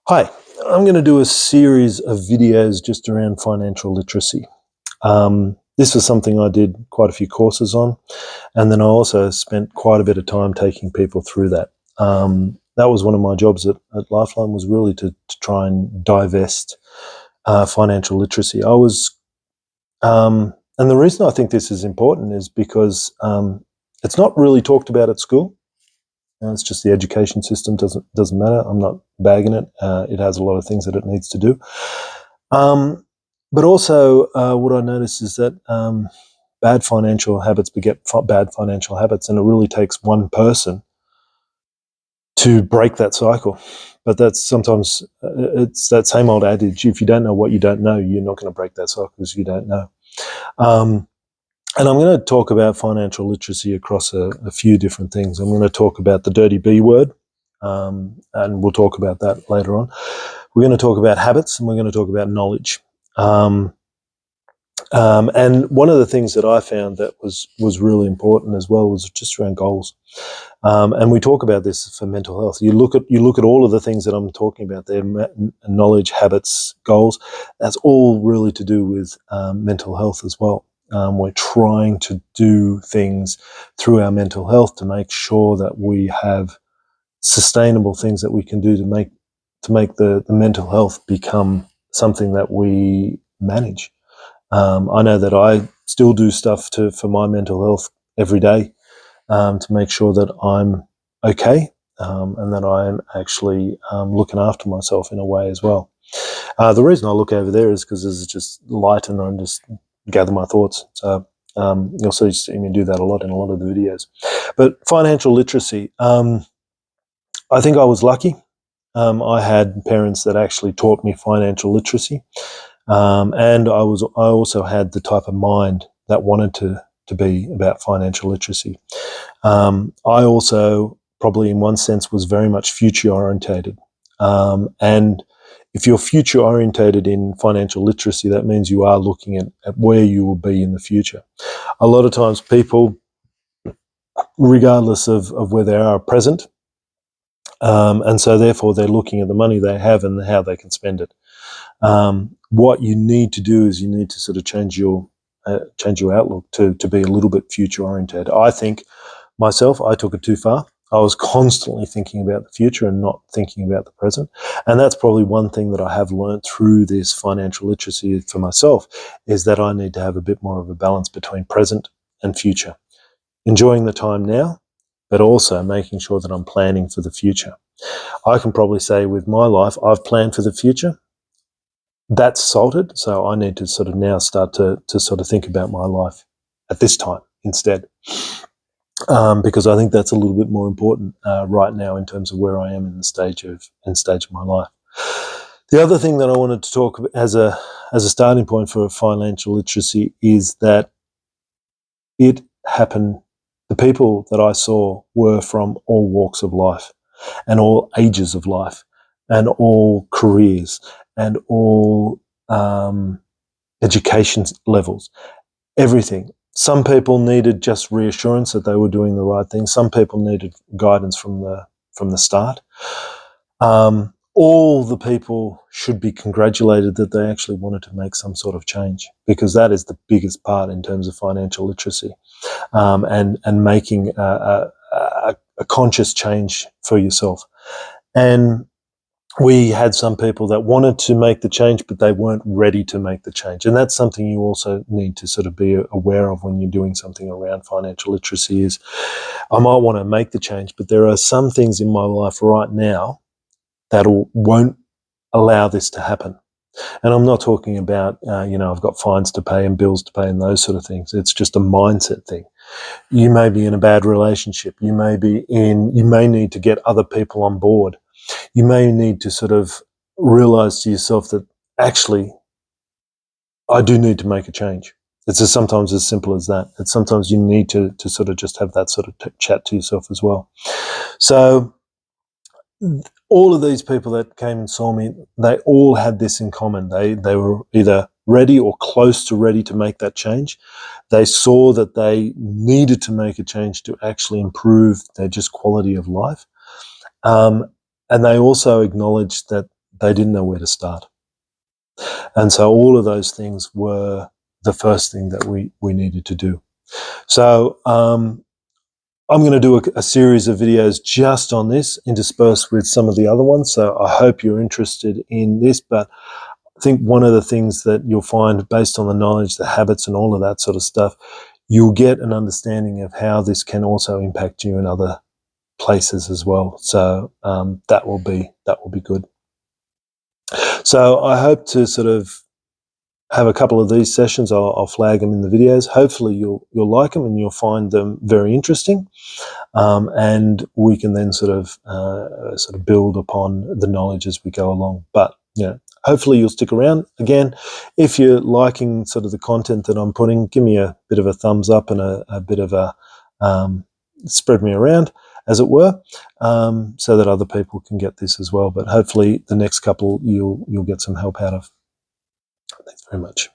Hi, I'm going to do a series of videos just around financial literacy. This was something I did quite a few courses on, and then I also spent quite a bit of time taking people through that. That was one of my jobs at Lifeline, was really to try and divest financial literacy. And the reason I think this is important is because it's not really talked about at school. It's just the education system doesn't matter. I'm not bagging it. It has a lot of things that it needs to do. But also, what I notice is that bad financial habits beget bad financial habits, and it really takes one person to break that cycle. But that's sometimes it's that same old adage: if you don't know what you don't know, you're not going to break that cycle because you don't know. And I'm going to talk about financial literacy across a few different things. I'm going to talk about the dirty B word, and we'll talk about that later on. We're going to talk about habits, and we're going to talk about knowledge. And one of the things that I found that was really important as well was just around goals. And we talk about this for mental health. You look at all of the things that I'm talking about there: knowledge, habits, goals. That's all really to do with mental health as well. We're trying to do things through our mental health to make sure that we have sustainable things that we can do to make the mental health become something that we manage. I know that I still do stuff for my mental health every day to make sure that I'm okay and that I'm actually looking after myself in a way as well. The reason I look over there is because there's just light and I'm just gather my thoughts. So you'll see me do that a lot in a lot of the videos. But financial literacy, I think I was lucky. I had parents that actually taught me financial literacy, and I also had the type of mind that wanted to be about financial literacy. I also probably in one sense was very much future orientated, and if you're future orientated in financial literacy, that means you are looking at where you will be in the future. A lot of times people, regardless of where they are present, and so therefore they're looking at the money they have and how they can spend it. What you need to do is you need to sort of change your outlook to be a little bit future oriented. I think myself, I took it too far. I was constantly thinking about the future and not thinking about the present. And that's probably one thing that I have learned through this financial literacy for myself, is that I need to have a bit more of a balance between present and future. Enjoying the time now, but also making sure that I'm planning for the future. I can probably say with my life, I've planned for the future. That's salted, so I need to sort of now start to sort of think about my life at this time instead. Because I think that's a little bit more important right now in terms of where I am in the stage of my life. The other thing that I wanted to talk about as a starting point for financial literacy is that it happened. The people that I saw were from all walks of life, and all ages of life, and all careers, and all education levels. Everything. Some people needed just reassurance that they were doing the right thing. Some people needed guidance from the start. All the people should be congratulated that they actually wanted to make some sort of change, because that is the biggest part in terms of financial literacy, and making a conscious change for yourself. And we had some people that wanted to make the change, but they weren't ready to make the change. And that's something you also need to sort of be aware of when you're doing something around financial literacy. Is I might want to make the change, but there are some things in my life right now that won't allow this to happen. And I'm not talking about, I've got fines to pay and bills to pay and those sort of things. It's just a mindset thing. You may be in a bad relationship. You may need to get other people on board. You may need to sort of realize to yourself that actually I do need to make a change. It's sometimes as simple as that. It's sometimes you need to sort of just have that sort of chat to yourself as well. So all of these people that came and saw me, they all had this in common. They were either ready or close to ready to make that change. They saw that they needed to make a change to actually improve their just quality of life. And they also acknowledged that they didn't know where to start. And so all of those things were the first thing that we needed to do. So I'm going to do a series of videos just on this, interspersed with some of the other ones. So I hope you're interested in this. But I think one of the things that you'll find, based on the knowledge, the habits, and all of that sort of stuff, you'll get an understanding of how this can also impact you in other places as well. So that will be good. So I hope to sort of have a couple of these sessions. I'll flag them in the videos. Hopefully you'll like them and you'll find them very interesting, and we can then sort of build upon the knowledge as we go along. But hopefully you'll stick around. Again, if you're liking sort of the content that I'm putting, give me a bit of a thumbs up and a bit of a spread me around, as it were, so that other people can get this as well. But hopefully the next couple you'll get some help out of. Thanks very much.